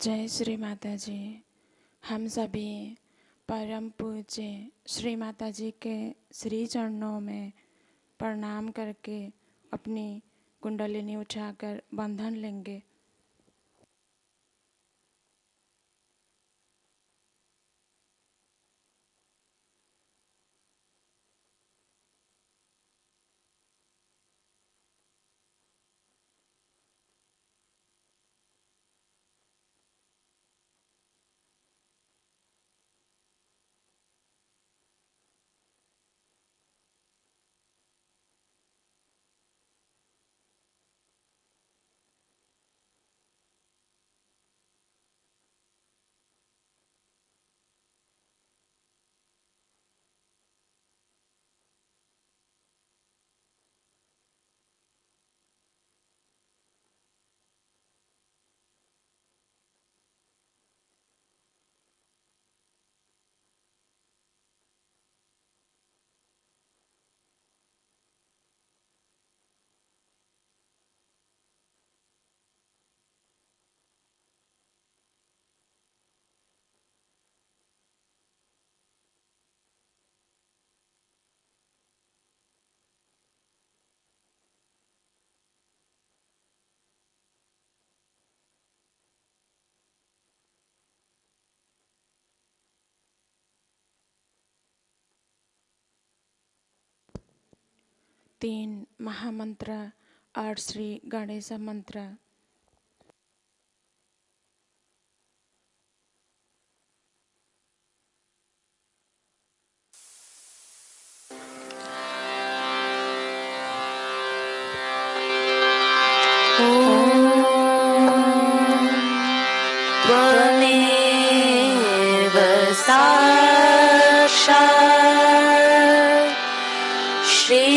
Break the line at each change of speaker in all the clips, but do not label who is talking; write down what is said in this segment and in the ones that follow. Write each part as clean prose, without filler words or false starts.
जय श्री माता जी। हम सभी परम पूज्य श्री माता जी के श्री चरणों में प्रणाम करके अपनी कुंडलिनी उठाकर बंधन लेंगे। तीन महामंत्र और श्री गणेश मंत्र।
त्वमेव साक्षात् श्री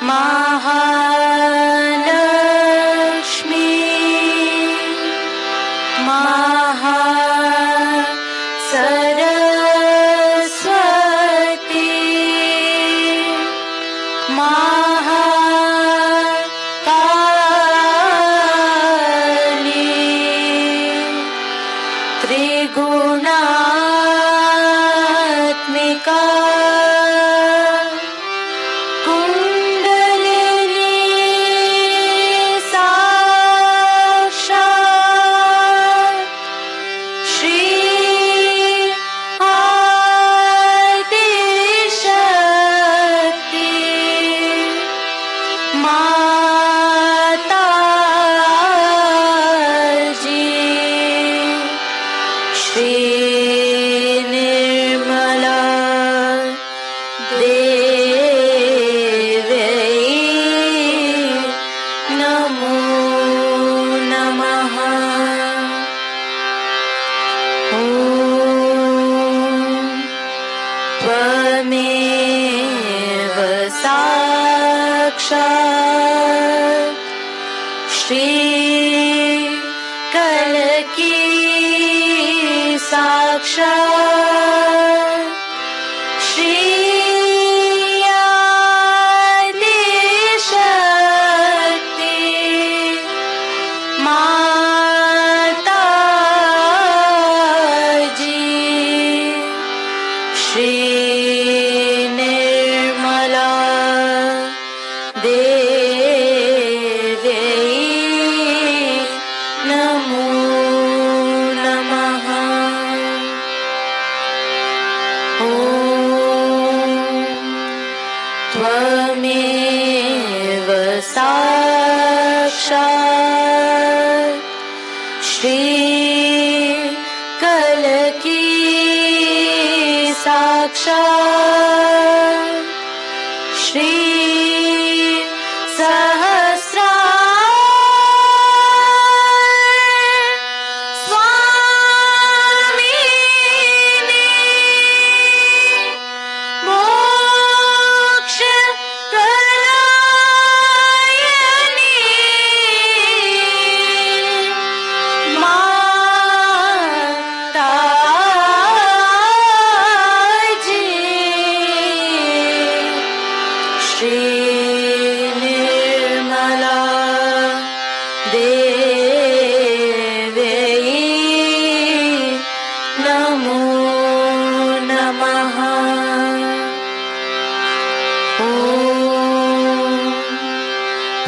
महालक्ष्मी महासरस्वती त्रिगुणात्मिका कुंडलिनी साक्षात् श्री आदिशक्ति माता जी श्री निर्मला देवी नमो नमः। त्वमेव साक्षात् श्री कलकी साक्षात् श्री आदिशक्ति माता जी श्री निर्मला देवी नमो नमः। त्वमेव साक्षात् श्री कलकी साक्षात् श्री स्वामिनी मोक्ष प्रदायिनी माता जी श्री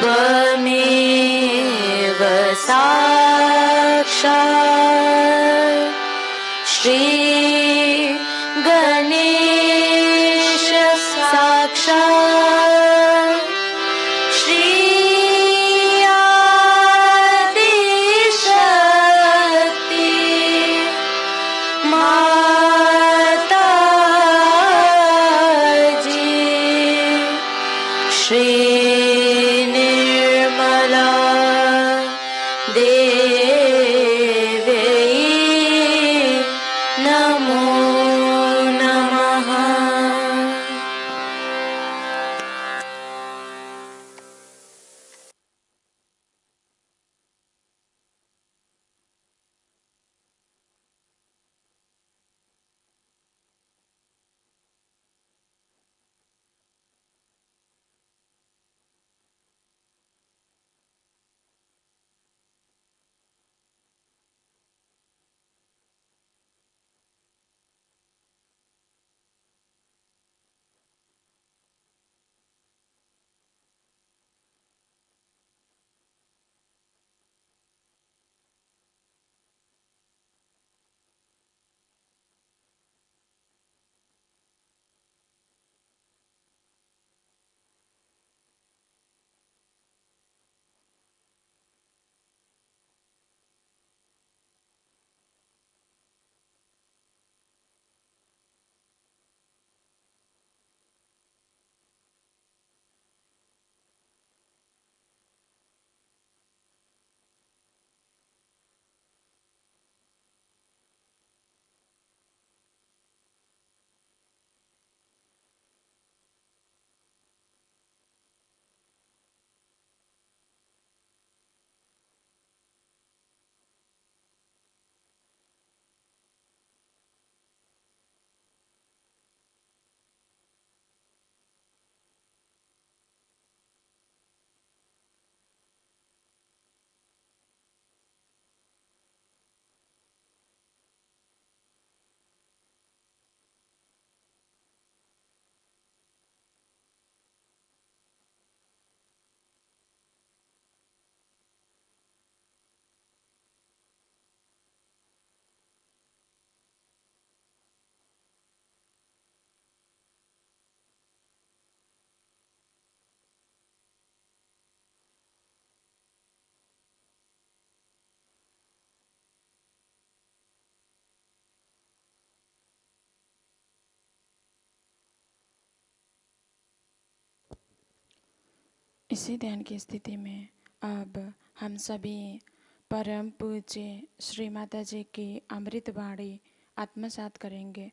त्वमेव साक्षात् श्री गणेश साक्षात् श्री आदिशक्ति माताजी श्री निर्मला देवी नमो नमः।
इसी ध्यान की स्थिति में अब हम सभी परम पूज्य श्री माता जी की अमृत वाणी आत्मसात करेंगे।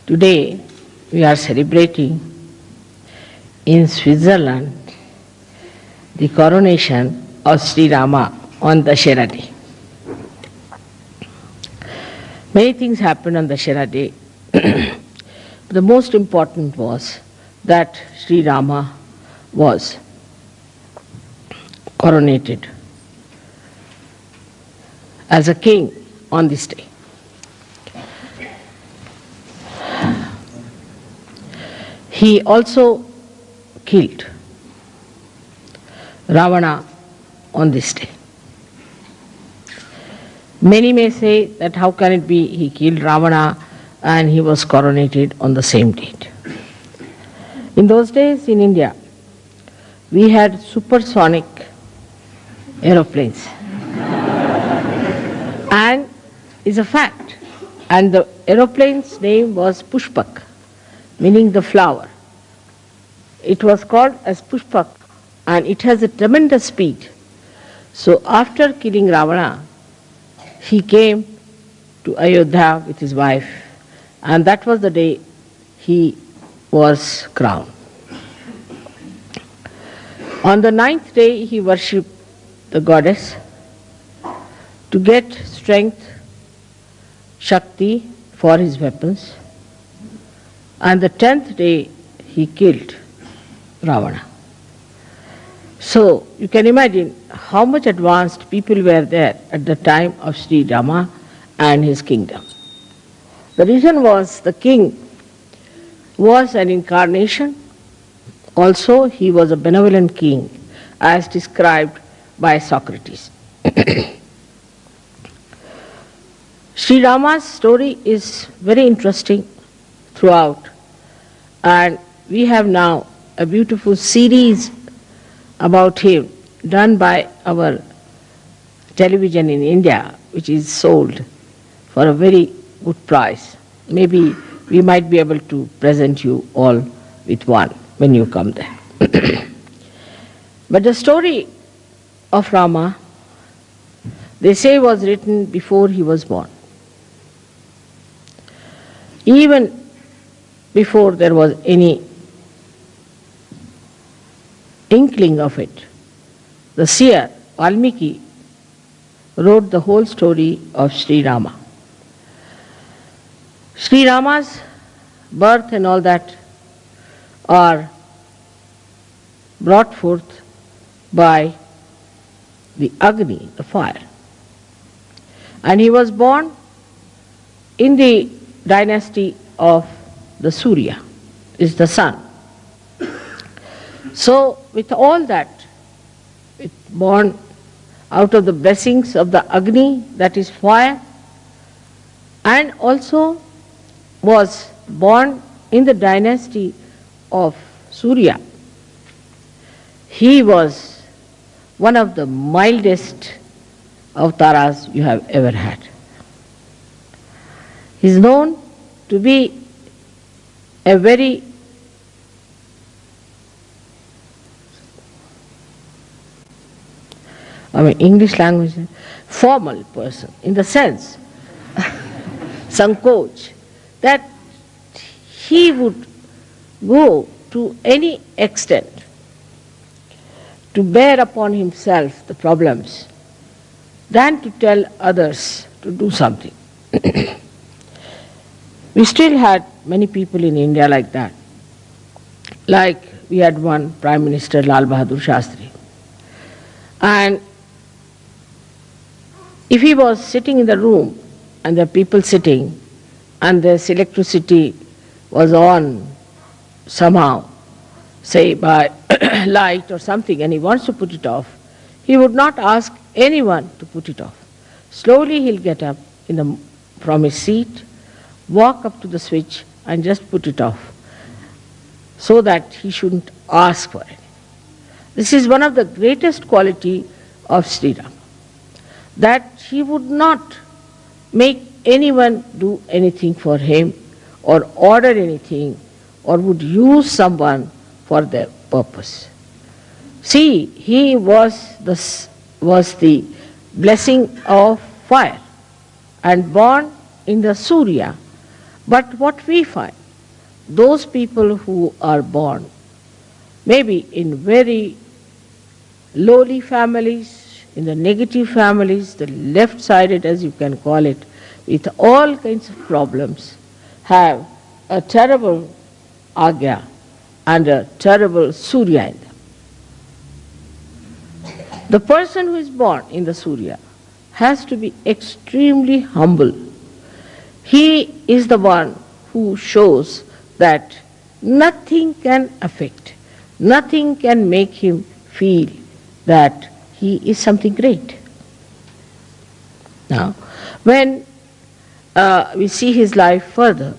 Today we are celebrating in Switzerland the coronation of Sri Rama on Dashera Day. Many things happened on Dashera Day. The most important was that Sri Rama was coronated as a king on this day. He also killed Ravana on this day. Many may say that how can it be he killed Ravana and he was coronated on the same date. In those days in India, we had supersonic aeroplanes. And it's a fact. And the aeroplane's name was Pushpak, meaning the flower. It was called as Pushpak, and it has a tremendous speed. So after killing Ravana, he came to Ayodhya with his wife, and that was the day he was crowned. On the 9th day, he worshipped the goddess to get strength, Shakti, for his weapons. And the 10th day, he killed Ravana. So you can imagine how much advanced people were there at the time of Sri Rama and his kingdom. The reason was the king was an incarnation. Also, he was a benevolent king, as described by Socrates. Sri Rama's story is very interesting throughout, and we have now a beautiful series about him done by our television in India, which is sold for a very good price. Maybe we might be able to present you all with one when you come there. But the story of Rama, they say, was written before he was born. Even before there was any inkling of it, the seer Valmiki wrote the whole story of Sri Rama. Sri Rama's birth and all that are brought forth by the Agni, the fire. And he was born in the dynasty of the Surya, is the sun. So with all that, born out of the blessings of the Agni, that is fire, and also was born in the dynasty of Surya. He was one of the mildest avatars you have ever had. He is known to be a very English language, formal person, in the sense, Sankoch, that he would go to any extent to bear upon himself the problems than to tell others to do something. We still had many people in India like that. Like we had one Prime Minister, Lal Bahadur Shastri. And if he was sitting in the room and there are people sitting and this electricity was on somehow, say by light or something, and he wants to put it off, he would not ask anyone to put it off. Slowly he'll get up from his seat, walk up to the switch and just put it off, so that he shouldn't ask for it. This is one of the greatest quality of Sri Rama, that he would not make anyone do anything for him or order anything or would use someone for their purpose. See, he was the blessing of fire and born in the Surya. But what we find, those people who are born maybe in very lowly families, in the negative families, the left-sided as you can call it, with all kinds of problems, have a terrible agya and a terrible Surya in them. The person who is born in the Surya has to be extremely humble. He is the one who shows that nothing can affect, nothing can make him feel that he is something great. Now, when we see his life further,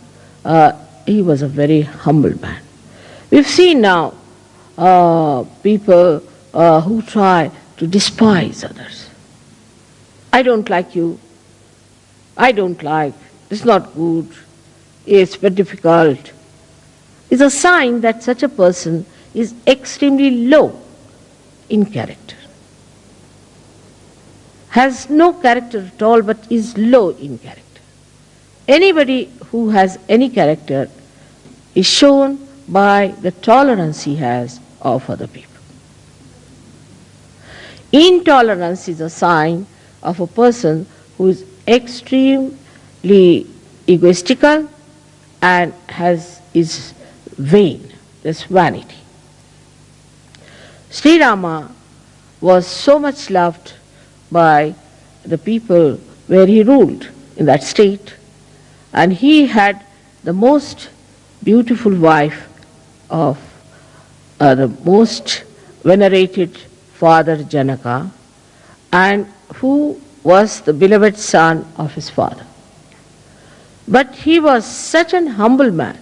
he was a very humble man. We've seen now people who try to despise others. I don't like you. I don't like. It's not good. It's very difficult. It's a sign that such a person is extremely low in character. Has no character at all, but is low in character. Anybody who has any character is shown by the tolerance he has of other people. Intolerance is a sign of a person who is extremely egoistical and is vain, this vanity. Sri Rama was so much loved by the people where he ruled in that state, and he had the most beautiful wife of the most venerated father Janaka, and who was the beloved son of his father. But he was such an humble man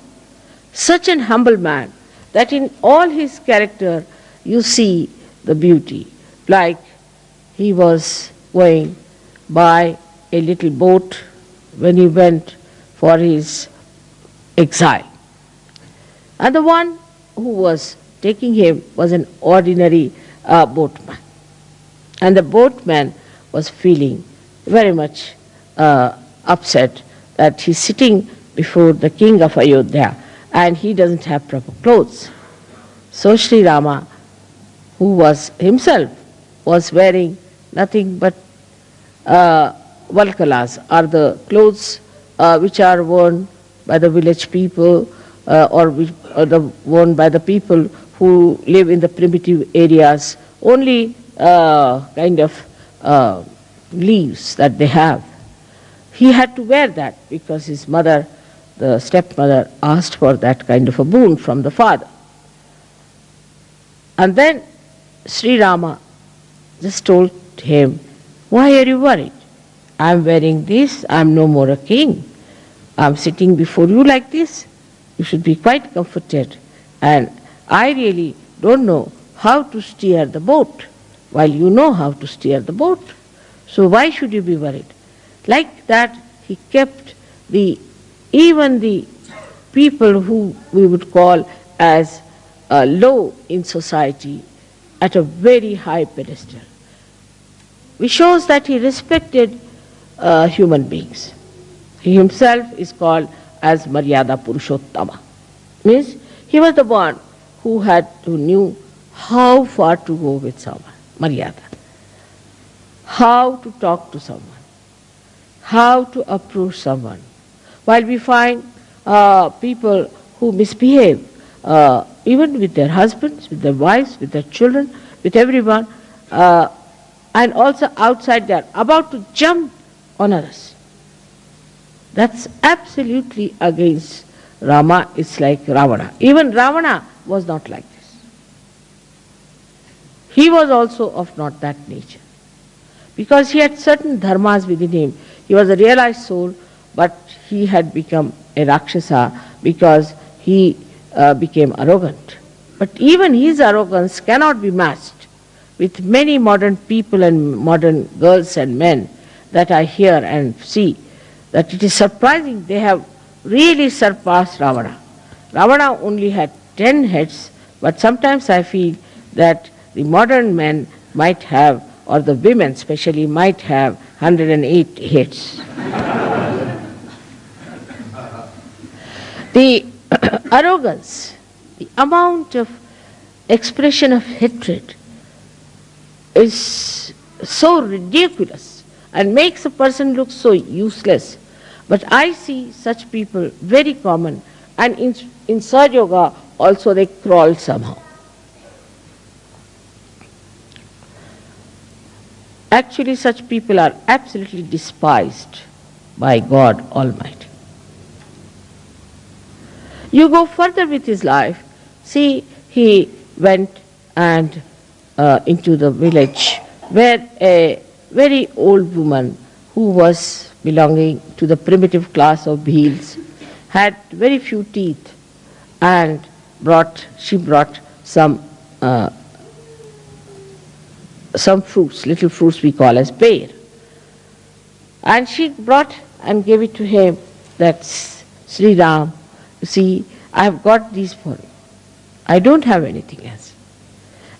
that in all his character you see the beauty. Like he was going by a little boat when he went for his exile. And the one who was taking him was an ordinary boatman. And the boatman was feeling very much upset that he's sitting before the king of Ayodhya and he doesn't have proper clothes. So Sri Rama, who was himself was wearing nothing but valkalas, are the clothes which are worn by the village people or worn by the people who live in the primitive areas, only kind of leaves that they have. He had to wear that because his mother, the stepmother, asked for that kind of a boon from the father. And then Sri Rama just told him, "Why are you worried? I'm wearing this, I'm no more a king. I'm sitting before you like this. You should be quite comforted. And I really don't know how to steer the boat, while you know how to steer the boat. So why should you be worried?" Like that, he kept even the people who we would call as low in society at a very high pedestal. Which shows that he respected human beings. He himself is called as Maryada Purushottama. Means he was the one who knew how far to go with someone, Maryada. How to talk to someone, how to approach someone. While we find people who misbehave, even with their husbands, with their wives, with their children, with everyone, and also outside they are about to jump on others. That's absolutely against Rama. It's like Ravana. Even Ravana was not like this. He was also of not that nature. Because he had certain dharmas within him. He was a realized soul, but he had become a Rakshasa because he became arrogant. But even his arrogance cannot be matched with many modern people and modern girls and men that I hear and see, that it is surprising they have really surpassed Ravana. Ravana only had 10 heads, but sometimes I feel that the modern men might have, or the women especially, might have 108 heads. The arrogance, the amount of expression of hatred is so ridiculous and makes a person look so useless. But I see such people very common, and in Sahaja Yoga also they crawl somehow. Actually, such people are absolutely despised by God Almighty. You go further with his life. See, he went and into the village where a very old woman who was belonging to the primitive class of Bhils had very few teeth, and she brought some fruits, little fruits we call as pear. And she brought and gave it to him, that Sri Ram, you see, I have got these for you. I don't have anything else.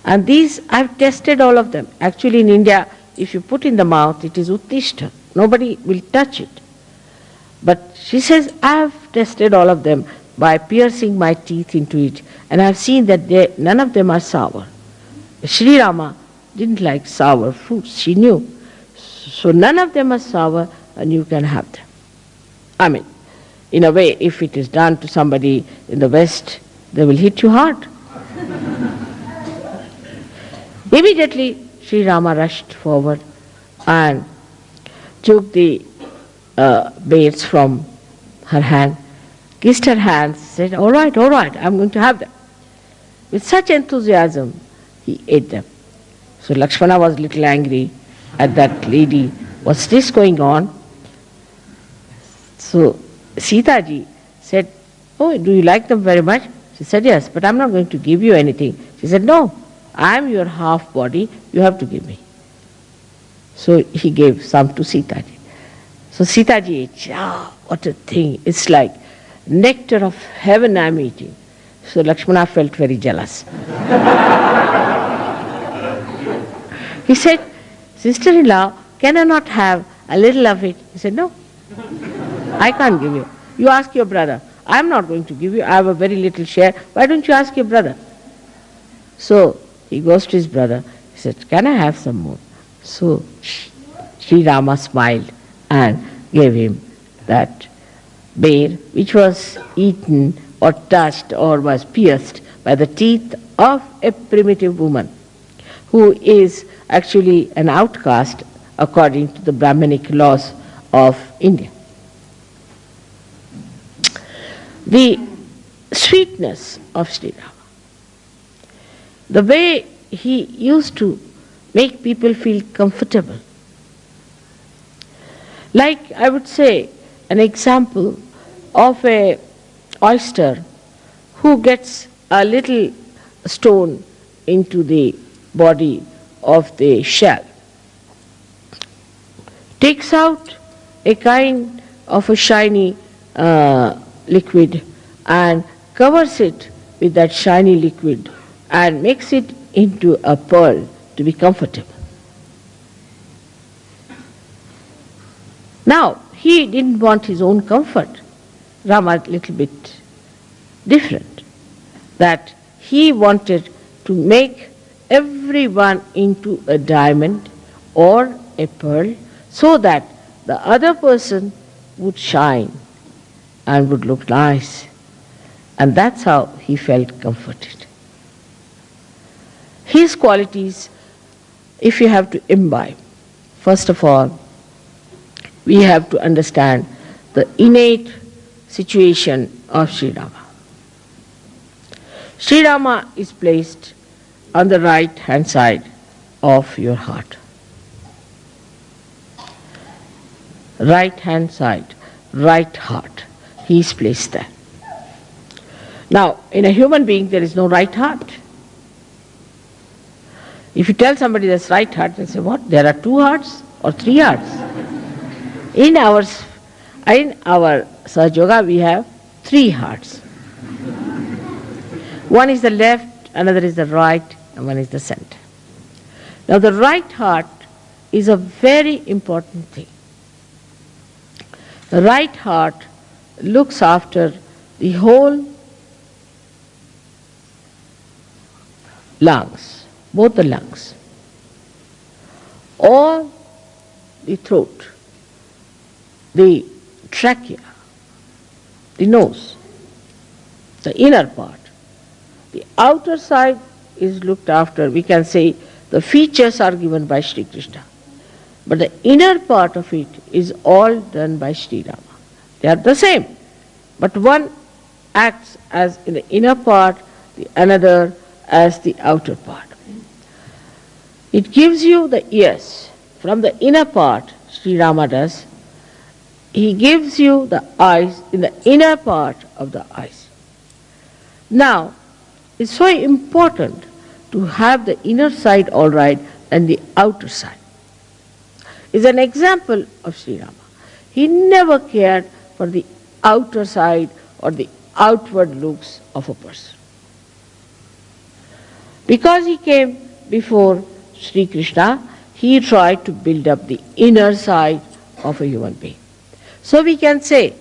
And these, I've tested all of them. Actually in India, if you put in the mouth, it is uttishta. Nobody will touch it. But she says, I've tested all of them by piercing my teeth into it, and I've seen that none of them are sour. Shri Rama didn't like sour fruits, she knew. So none of them are sour, and you can have them. I mean, in a way, if it is done to somebody in the West, they will hit you hard. Immediately, Shri Rama rushed forward and took the beads from her hand, kissed her hands, said, all right, I'm going to have them. With such enthusiasm, he ate them. So Lakshmana was a little angry at that lady. What's this going on? So Sita ji said, oh, do you like them very much? She said, yes, but I'm not going to give you anything. She said, no, I'm your half body, you have to give me. So he gave some to Sita ji. So Sita ji ate, what a thing, it's like nectar of heaven I'm eating. So Lakshmana felt very jealous. He said, sister-in-law, can I not have a little of it? He said, no, I can't give you. You ask your brother. I'm not going to give you. I have a very little share. Why don't you ask your brother? So he goes to his brother. He said, can I have some more? So Sri Rama smiled and gave him that bear, which was eaten or touched or was pierced by the teeth of a primitive woman who is actually an outcast according to the Brahmanic laws of India. The sweetness of Sri Rama, the way he used to make people feel comfortable. Like, I would say, an example of a oyster who gets a little stone into the body of the shell, takes out a kind of a shiny liquid and covers it with that shiny liquid and makes it into a pearl to be comfortable. Now, he didn't want his own comfort. Rama a little bit different. That he wanted to make everyone into a diamond or a pearl so that the other person would shine and would look nice. And that's how he felt comforted. His qualities, if you have to imbibe, first of all, we have to understand the innate situation of Sri Rama. Sri Rama is placed on the right hand side of your heart. Right hand side, right heart. He is placed there. Now, in a human being, there is no right heart. If you tell somebody there's right heart, they say, what? There are two hearts or three hearts? In our Sahaja Yoga, we have three hearts. One is the left, another is the right, and one is the center. Now, the right heart is a very important thing. The right heart looks after the whole lungs, both the lungs, all the throat, the trachea, the nose, the inner part. The outer side is looked after, we can say the features are given by Shri Krishna. But the inner part of it is all done by Sri Rama. They are the same, but one acts as in the inner part, the another as the outer part. It gives you the ears. From the inner part, Sri Rama does, he gives you the eyes in the inner part of the eyes. Now, it's so important to have the inner side all right and the outer side. It's an example of Sri Rama. He never cared for the outer side or the outward looks of a person. Because he came before Sri Krishna, he tried to build up the inner side of a human being. So we can say,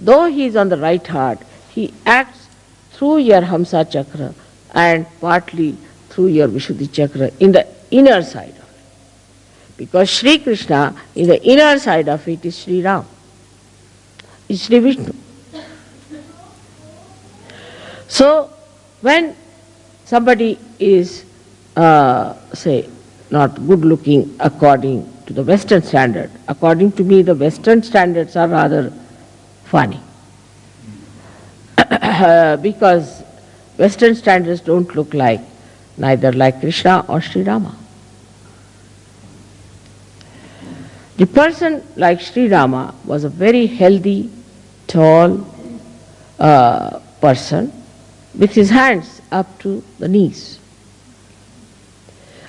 though he is on the right heart, he acts through your Hamsa chakra and partly through your Vishuddhi chakra in the inner side of it. Because Sri Krishna, in the inner side of it, is Sri Ram, is Sri Vishnu. So when somebody is, say, not good looking according to the Western standard, according to me the Western standards are rather funny. Because Western standards don't look like, neither like Krishna or Sri Rama. The person like Sri Rama was a very healthy, tall person with his hands up to the knees.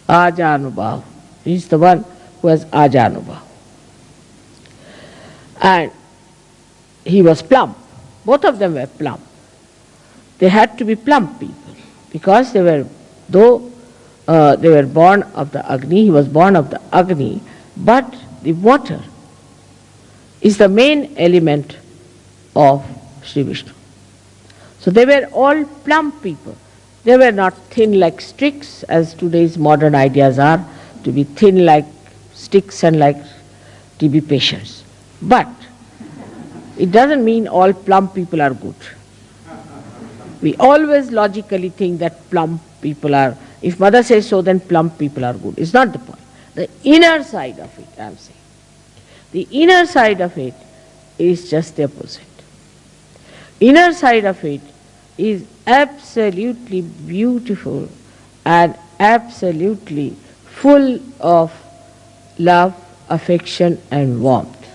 Ajanubhav. He is the one who has Ajanubhav. And he was plump. Both of them were plump. They had to be plump people because they were, though they were born of the Agni, he was born of the Agni, but the water is the main element of Sri Vishnu. So they were all plump people. They were not thin like sticks, as today's modern ideas are, to be thin like sticks and like TB patients. But it doesn't mean all plump people are good. We always logically think that plump people are, if mother says so, then plump people are good. It's not the point. The inner side of it, I am saying. The inner side of it is just the opposite. Inner side of it is absolutely beautiful and absolutely full of love, affection and warmth.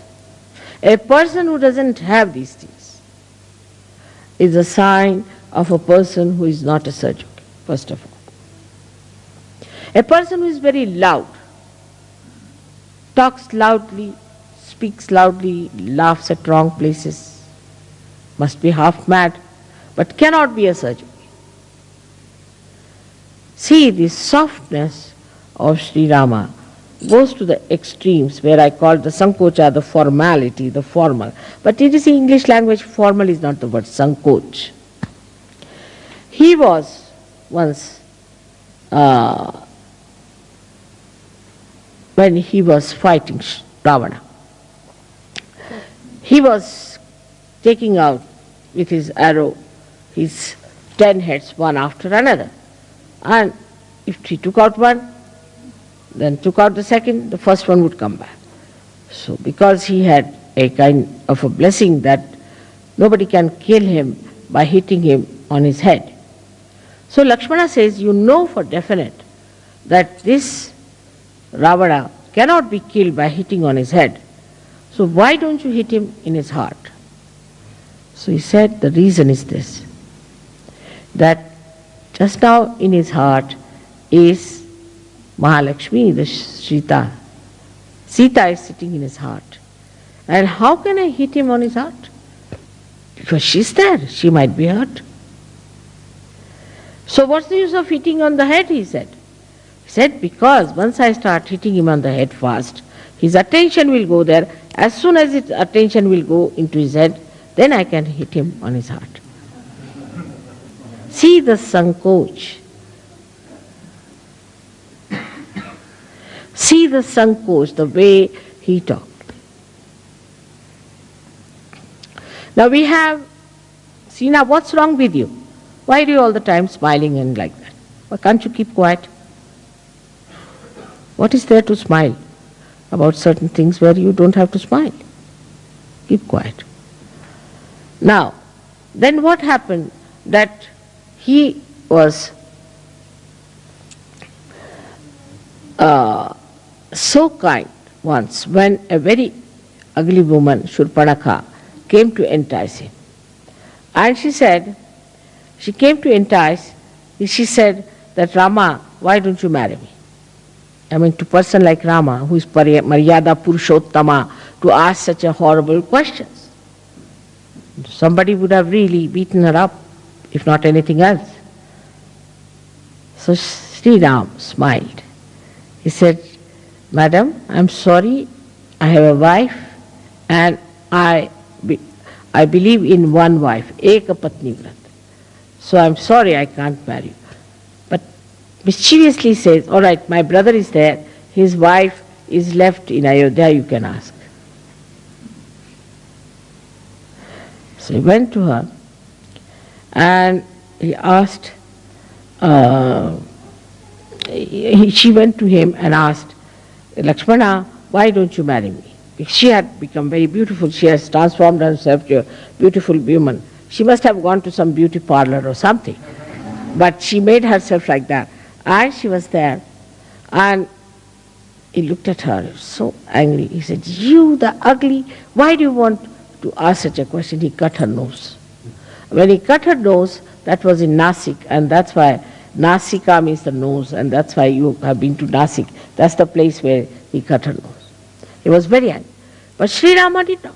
A person who doesn't have these things is a sign of a person who is not a Sajjog, first of all. A person who is very loud, talks loudly, speaks loudly, laughs at wrong places, must be half mad, but cannot be a Sajjog. See, the softness of Sri Rama goes to the extremes where I call the Sankocha, the formality, the formal. But it is in English language, formal is not the word, Sankoch. He was once, when he was fighting Ravana, he was taking out with his arrow his 10 heads one after another. And if he took out one, then took out the second, the first one would come back. So because he had a kind of a blessing that nobody can kill him by hitting him on his head. So Lakshmana says, you know for definite that this Ravana cannot be killed by hitting on his head. So why don't you hit him in his heart? So he said, the reason is this, that just now in his heart is Mahalakshmi, the Sita. Sita is sitting in his heart. And how can I hit him on his heart? Because she's there, she might be hurt. So what's the use of hitting on the head, he said. He said, because once I start hitting him on the head fast, his attention will go there. As soon as his attention will go into his head, then I can hit him on his heart. See the Sankoch. See the Sankoch, the way he talked. Now we have, see now what's wrong with you? Why are you all the time smiling and like that? Why can't you keep quiet? What is there to smile about certain things where you don't have to smile? Keep quiet. Now, then what happened? That he was so kind once when a very ugly woman, Shurpanakha, came to entice him. And she said, she came to entice, she said that Rama, why don't you marry me? I mean, to a person like Rama, who is Maryada Purushottama, to ask such a horrible questions. Somebody would have really beaten her up, if not anything else. So Sri Ram smiled. He said, Madam, I'm sorry, I have a wife and I believe in one wife, Eka Patni Vrat. So I'm sorry I can't marry you. But mischievously says, all right, my brother is there, his wife is left in Ayodhya, you can ask. So he went to her and he asked, she went to him and asked, Lakshmana, why don't you marry me? She had become very beautiful. She has transformed herself to a beautiful woman. She must have gone to some beauty parlor or something. But she made herself like that. And she was there. And he looked at her, so angry. He said, you the ugly, why do you want to ask such a question? He cut her nose. When he cut her nose, that was in Nasik, and that's why Nasika means the nose, and that's why you have been to Nasik. That's the place where he cut her nose. He was very angry. But Sri Rama did not.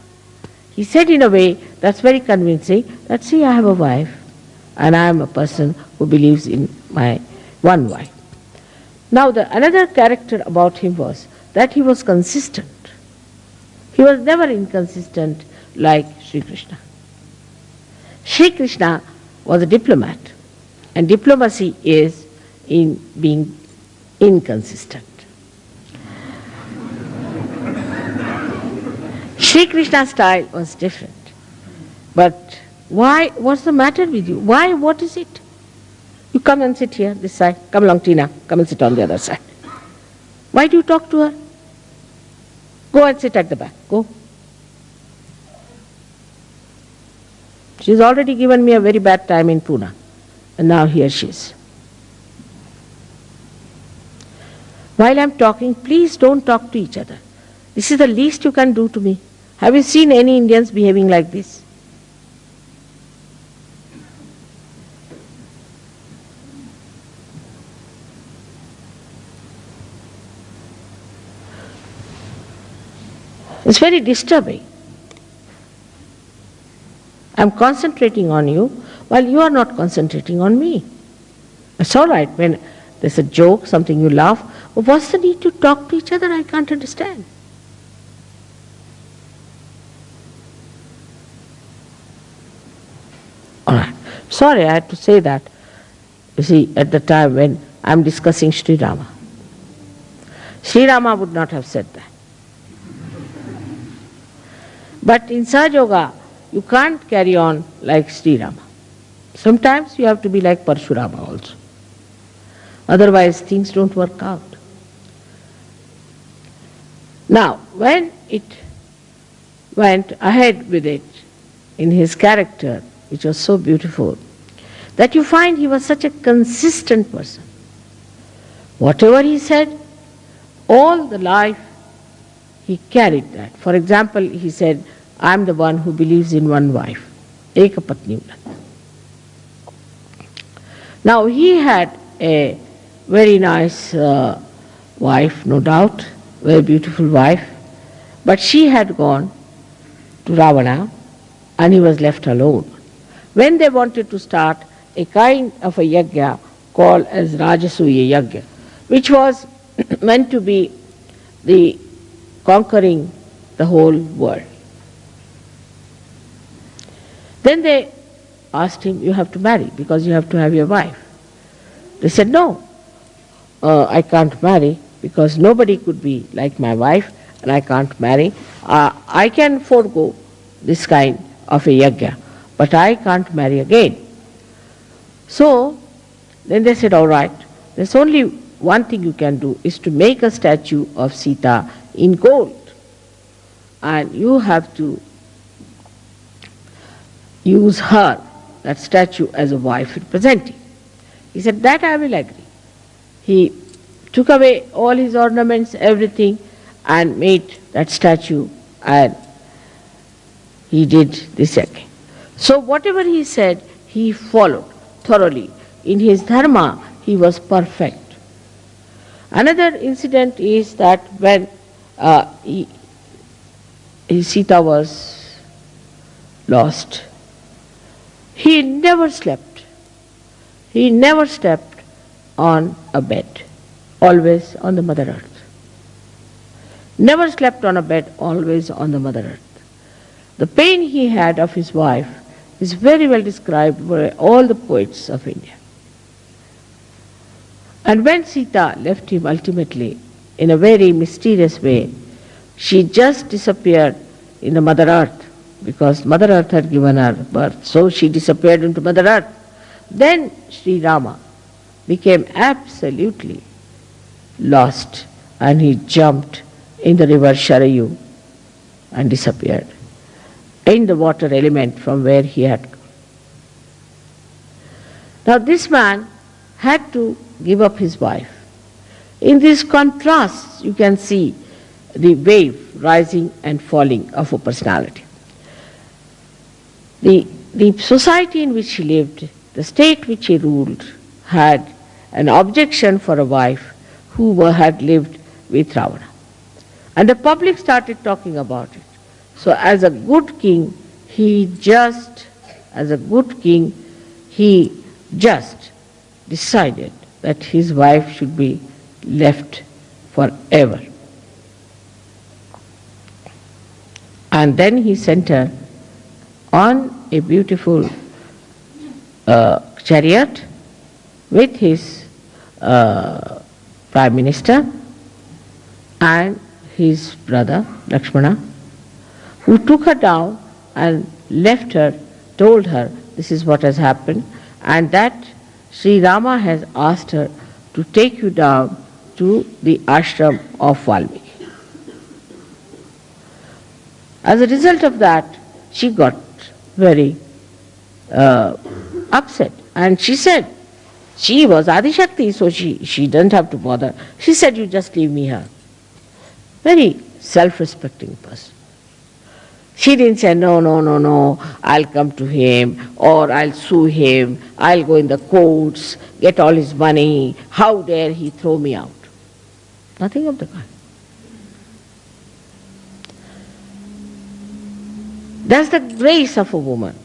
He said in a way that's very convincing that, see, I have a wife and I am a person who believes in my one wife. Now another character about him was that he was consistent. He was never inconsistent like Sri Krishna. Sri Krishna was a diplomat, and diplomacy is in being inconsistent. Sri Krishna's style was different. But why? What's the matter with you? Why? What is it? You come and sit here, this side. Come along, Tina. Come and sit on the other side. Why do you talk to her? Go and sit at the back. Go. She's already given me a very bad time in Pune. And now here she is. While I'm talking, please don't talk to each other. This is the least you can do to me. Have you seen any Indians behaving like this? It's very disturbing. I'm concentrating on you while you are not concentrating on me. It's all right when there's a joke, something you laugh. But what's the need to talk to each other? I can't understand. All right. Sorry, I had to say that. You see, at the time when I'm discussing Shri Rama. Shri Rama would not have said that. But in Sahaja Yoga, you can't carry on like Shri Rama. Sometimes you have to be like Parshurama also. Otherwise things don't work out. Now, when it went ahead with it in his character, which was so beautiful, that you find he was such a consistent person. Whatever he said, all the life he carried that. For example, he said, I'm the one who believes in one wife, Eka Patni Vrat. Now he had a very nice wife, no doubt, very beautiful wife, but she had gone to Ravana and he was left alone. When they wanted to start a kind of a yajna called as Rajasuya Yajna, which was meant to be the conquering the whole world. Then they asked him, you have to marry because you have to have your wife. They said, no, I can't marry because nobody could be like my wife and I can't marry. I can forego this kind of a yajna, but I can't marry again. So then they said, all right, there's only one thing you can do is to make a statue of Sita in gold. And you have to use her, that statue, as a wife representing. He said, that I will agree. He took away all his ornaments, everything, and made that statue, and he did this again. So whatever he said, he followed thoroughly. In his dharma, he was perfect. Another incident is that when Sita was lost, he never slept. He never slept on a bed, always on the Mother Earth. Never slept on a bed, always on the Mother Earth. The pain he had of his wife is very well described by all the poets of India. And when Sita left him ultimately, in a very mysterious way, she just disappeared in the Mother Earth, because Mother Earth had given her birth. So she disappeared into Mother Earth. Then Sri Rama became absolutely lost, and he jumped in the river Sharayu and disappeared in the water element from where he had come. Now this man had to give up his wife. In these contrasts you can see the wave rising and falling of a personality. The society in which he lived, the state which he ruled, had an objection for a wife who had lived with Ravana. And the public started talking about it. So as a good king, he just decided that his wife should be left forever. And then he sent her on a beautiful chariot with his prime minister and his brother Lakshmana, who took her down and left her, told her this is what has happened, and that Sri Rama has asked her to take you down to the ashram of Valmiki. As a result of that, she got very upset, and she said, she was Adi Shakti, so she doesn't have to bother. She said, you just leave me here. Very self-respecting person. She didn't say, no, I'll come to him, or I'll sue him, I'll go in the courts, get all his money, how dare he throw me out. Nothing of the kind. That's the grace of a woman.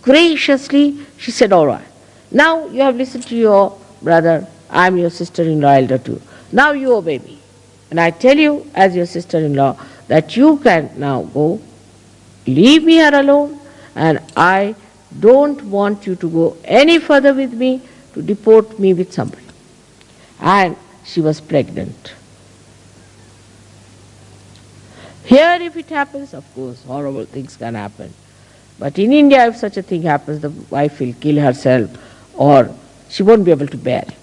Graciously, she said, all right, now you have listened to your brother, I'm your sister-in-law elder too. Now you obey me. And I tell you, as your sister-in-law, that you can now go, leave me here alone, and I don't want you to go any further with me to deport me with somebody. And she was pregnant. Here if it happens, of course, horrible things can happen. But in India, if such a thing happens, the wife will kill herself or she won't be able to bear it.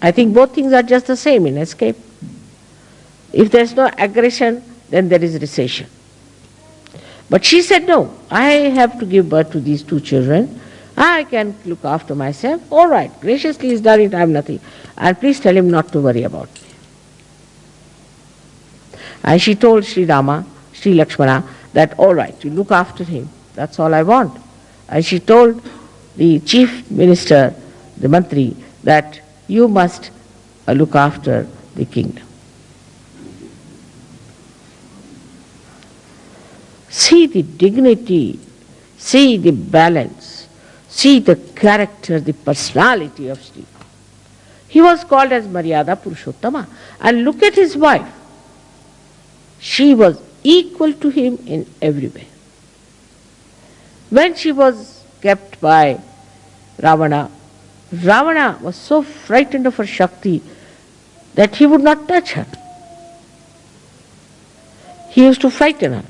I think both things are just the same in escape. If there's no aggression, then there is recession. But she said, no, I have to give birth to these two children. I can look after myself. All right, graciously he's done it, I have nothing. And please tell him not to worry about me. And she told Sri Rama, Sri Lakshmana, that all right, you look after him. That's all I want. And she told the chief minister, the mantri, that you must look after the kingdom. See the dignity, see the balance, see the character, the personality of Shri. He was called as Maryada Purushottama. And look at his wife. She was equal to him in every way. When she was kept by Ravana, Ravana was so frightened of her Shakti that he would not touch her. He used to frighten her.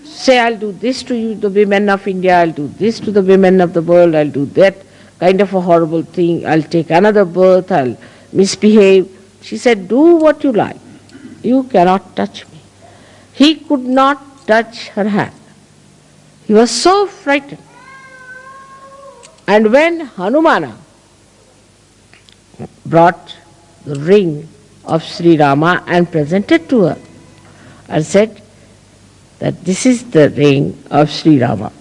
Say, I'll do this to you, the women of India, I'll do this to the women of the world, I'll do that kind of a horrible thing, I'll take another birth, I'll misbehave. She said, do what you like. You cannot touch me. He could not touch her hand. He was so frightened. And when Hanumana brought the ring of Sri Rama and presented to her and said that this is the ring of Sri Rama.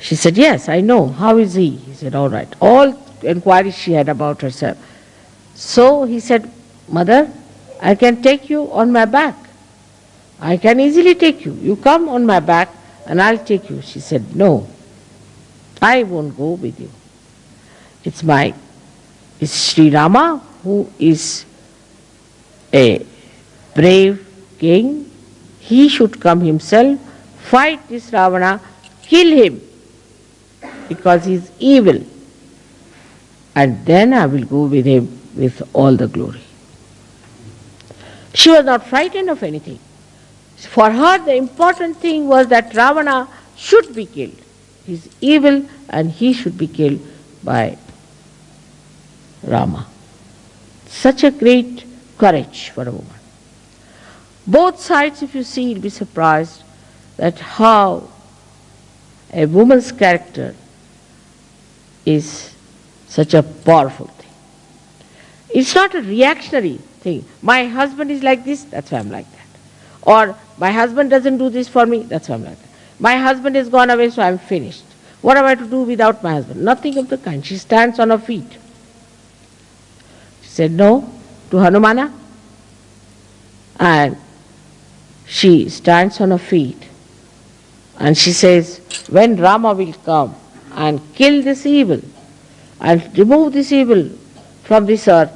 She said, yes, I know. How is he? He said, all right. All inquiries she had about herself. So he said, Mother, I can take you on my back. I can easily take you. You come on my back and I'll take you. She said, no, I won't go with you. It's my is Sri Rama, who is a brave king. He should come himself, fight this Ravana, kill him because he is evil, and then I will go with him with all the glory. She was not frightened of anything. For her, the important thing was that Ravana should be killed. He is evil and he should be killed by Rama. Such a great courage for a woman. Both sides, if you see, you'll be surprised that how a woman's character is such a powerful thing. It's not a reactionary thing. My husband is like this, that's why I'm like that. Or my husband doesn't do this for me, that's why I'm like that. My husband has gone away, so I'm finished. What am I to do without my husband? Nothing of the kind. She stands on her feet. She said no to Hanumana, and she stands on her feet and she says, when Rama will come and kill this evil and remove this evil from this earth,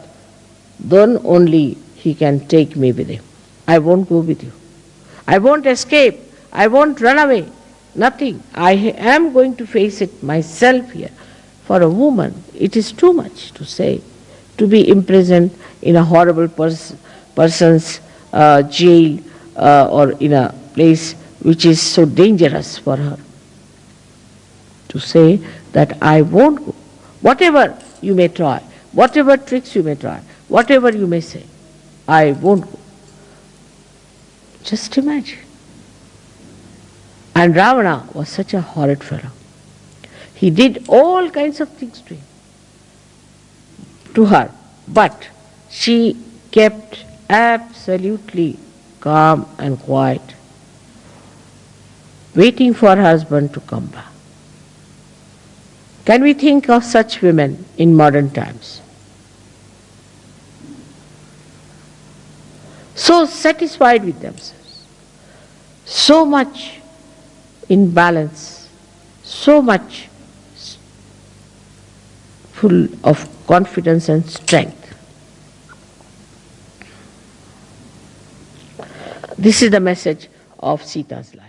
then only he can take me with him. I won't go with you. I won't escape. I won't run away. Nothing. I am going to face it myself here. For a woman, it is too much to say, to be imprisoned in a horrible person's jail or in a place which is so dangerous for her. To say that I won't go. Whatever you may try, whatever tricks you may try, whatever you may say, I won't go. Just imagine. And Ravana was such a horrid fellow. He did all kinds of things to her, but she kept absolutely calm and quiet, waiting for her husband to come back. Can we think of such women in modern times? So satisfied with themselves, so much in balance, so much full of confidence and strength. This is the message of Sita's life.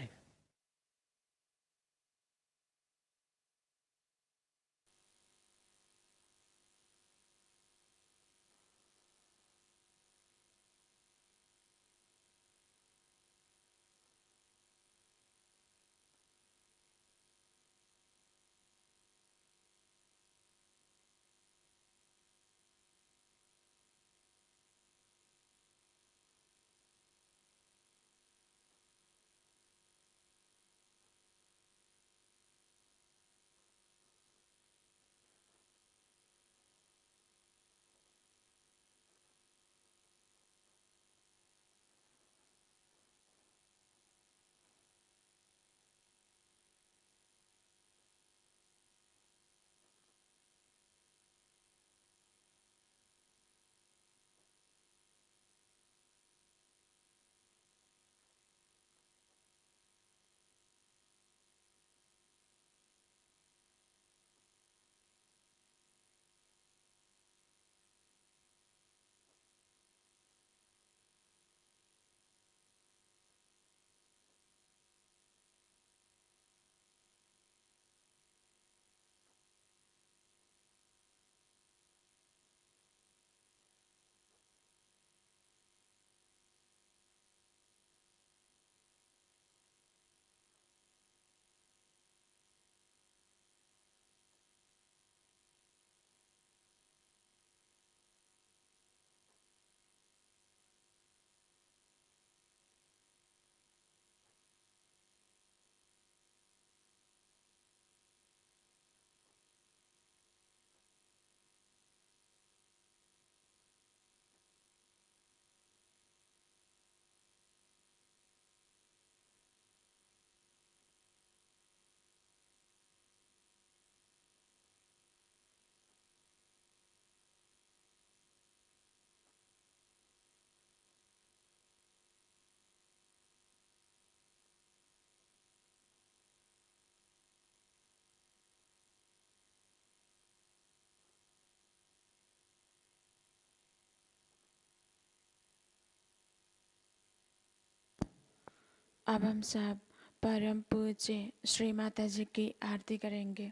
अब हम सब परम पूज्य श्री माता जी की आरती करेंगे।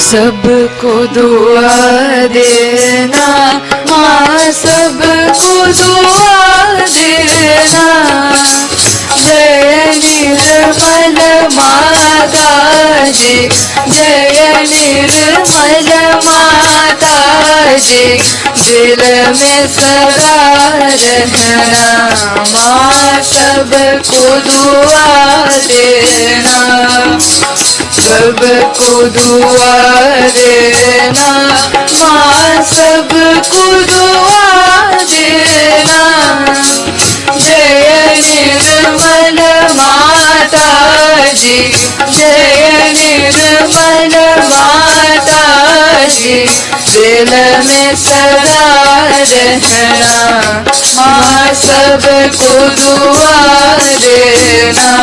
सबको दुआ देना माँ, सबको दुआ देना। जय निर्मल माता जी, जय निर्मल माता जी, दिल में सदा रहना माँ, सबको दुआ देना। सबको दुआ देना माँ, सबको दुआ देना। जय निर्मल माता जी, जय निर्मल माता जी, दिल में सदा रहना माँ, सबको दुआ देना।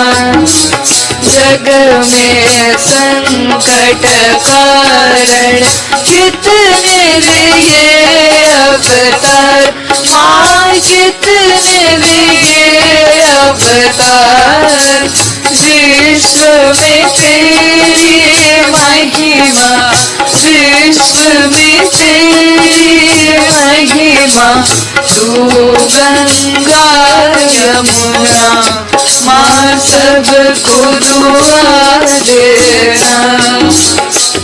जग में संकट कारण कितने लिए अवतार माँ, कितने लिए अवतार। विश्व में तेरी महिमा, विश्व में तेरी महिमा। तू गंगा यमुना माँ, सबको दुआ देना।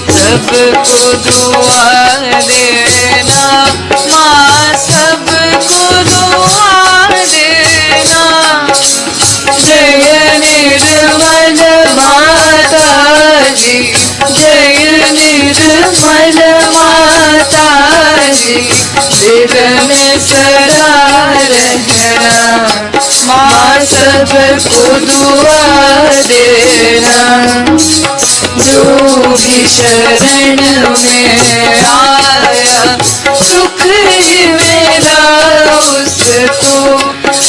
सबको दुआ देना माँ, सबको दुआ देना। जय निर्मल माता जी, जय निर्मल माता जी, दिल में सदा रहना माँ, सबको दुआ देना। जो भी शरण में आया सुख ही मेरा उसको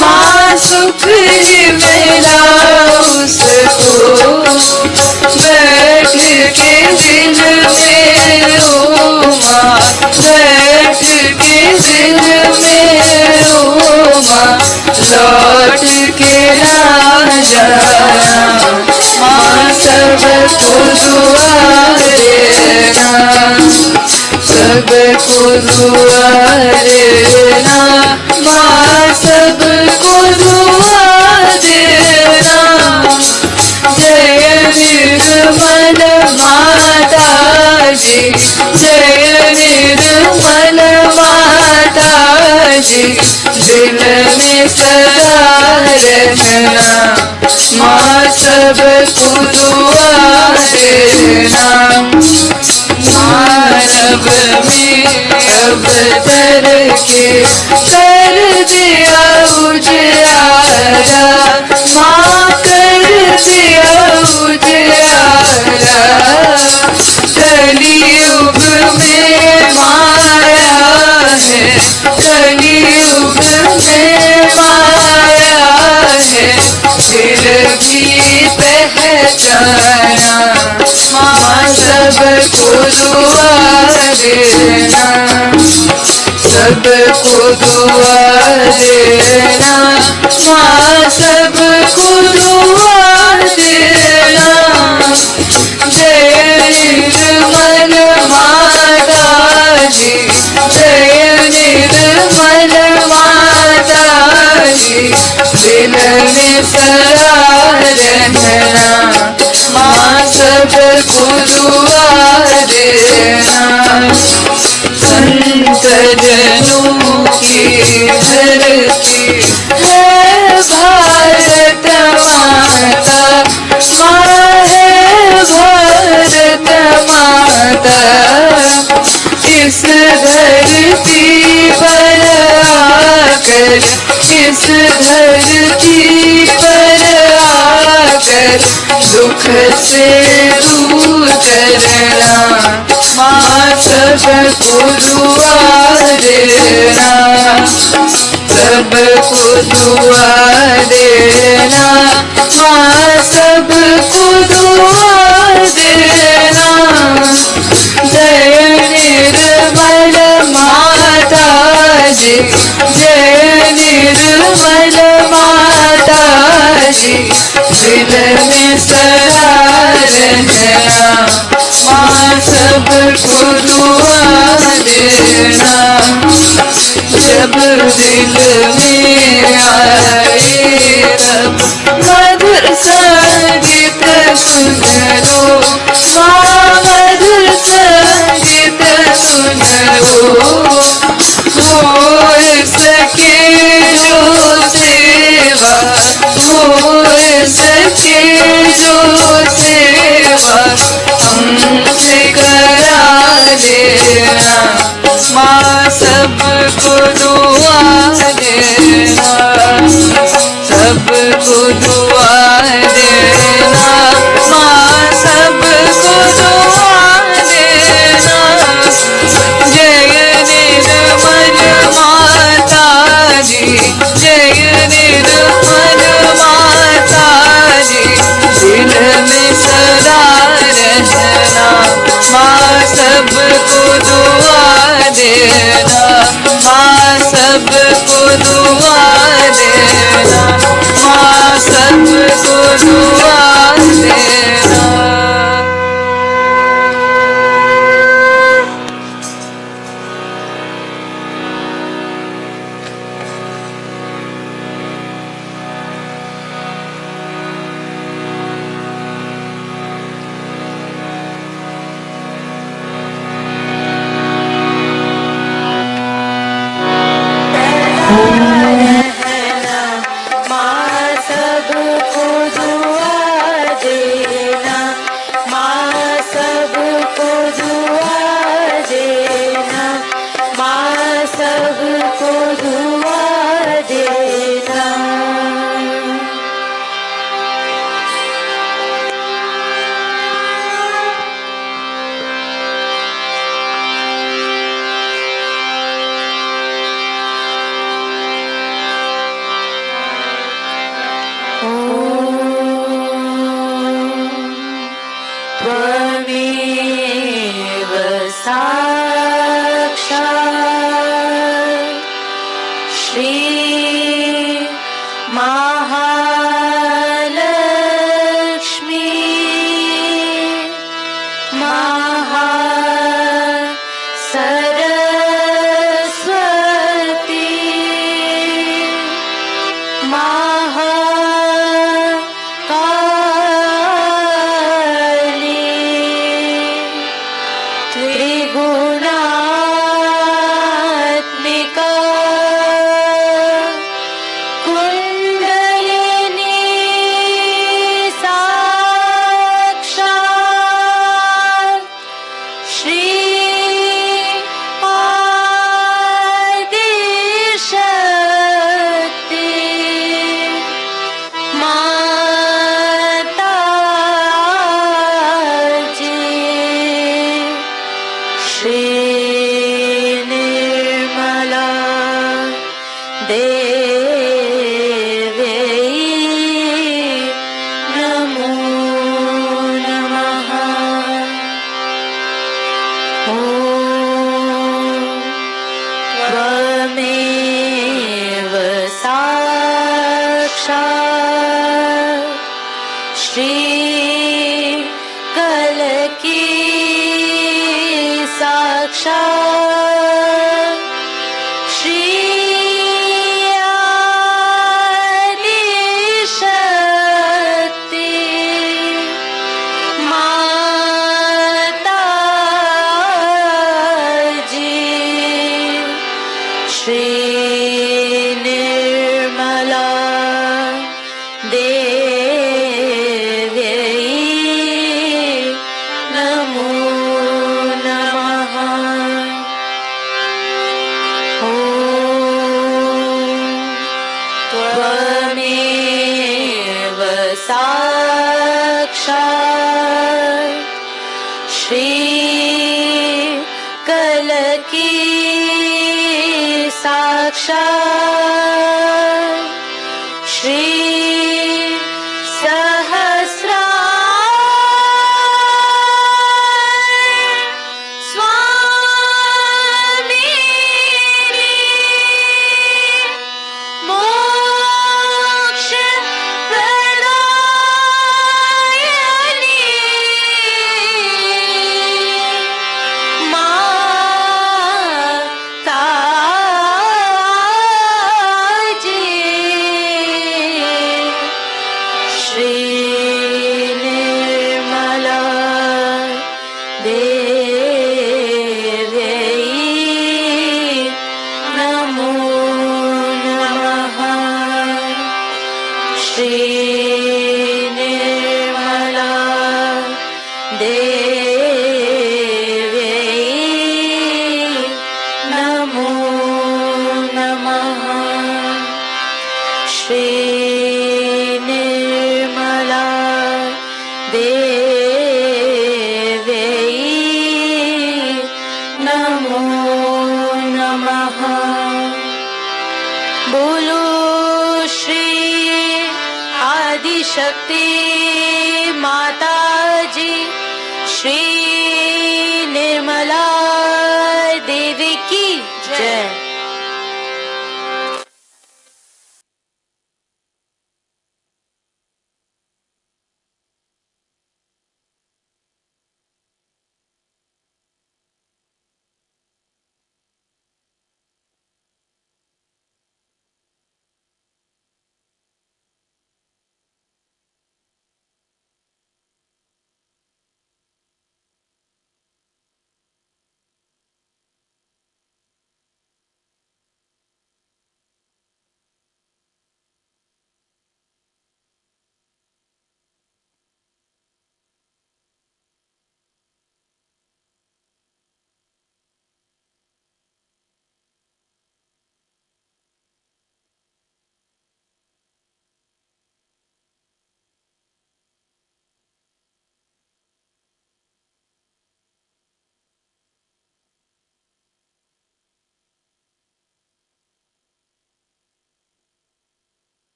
माँ, सुख ही मेरा उसको। बैठ के दिल में ओ माँ, बैठ के दिल में ओ माँ, लौट के ना जाना माँ, सबको दुआ देना। सबको दुआ देना माँ, सबको दुआ देना। जय निर्मल माता जी, जय निर्मल माता जी, दिल में सदा रहना माँ, सबको दुआ देना। मानव में अवतर के कर दिया उजियारा माँ, कर दिया उजियारा। कलियुग में माया है, कलियुग में माया है, फिर भी पहचाना माँ, सबको दुआ देना। सबको दुआ देना माँ, सबको दुआ देना। जय निर्मल माता जी, जय निर्मल माता जी, दिल में सदा रहना माँ, सबको दुआ देना। संत जनों की धरती है भारत माता, माँ है भारत माता। इस धरती पर आकर, इस धरती पर आकर दुख से दूर करना माँ, सबको दुआ देना। सबको दुआ देना माँ, सबको दुआ देना। जय निर्मल माता जी, जय निर्मल माता जी, दिल में सदा रहना माँ, सबको दुआ देना। जब दिल में आए तब मधुर संगीत सुन लो, मधुर संगीत सुन लो। हो सके जो सेवा, हो सके जो सेवा हमसे करा देना। माँ सबको दुआ देना, सबको दुआ देना। माँ सबको दुआ देना। जय निर्मल माता जी, जय निर्मल माता जी, दिल में सदा रहना। माँ सबको दुआ देना, माँ सबको दुआ देना, माँ सबको दुआ देना। त्वमेव साक्षात् श्री महालक्ष्मी महासरस्वती त्रिगुणात्मिका कुंडलिनी साक्षात् श्री आदिशक्ति माता जी। श्री निर्मला देवी नमो नमः। ॐ त्वमेव साक्षात् श्री कलकी साक्षात् श्री आदिशक्ति माता जी। श्री निर्मला देवी नमो नमः। ॐ त्वमेव साक्षात् श्री कलकी साक्षात् श्री स्वामी मोक्ष प्रदायिनी Shakti Mata Ji, Shri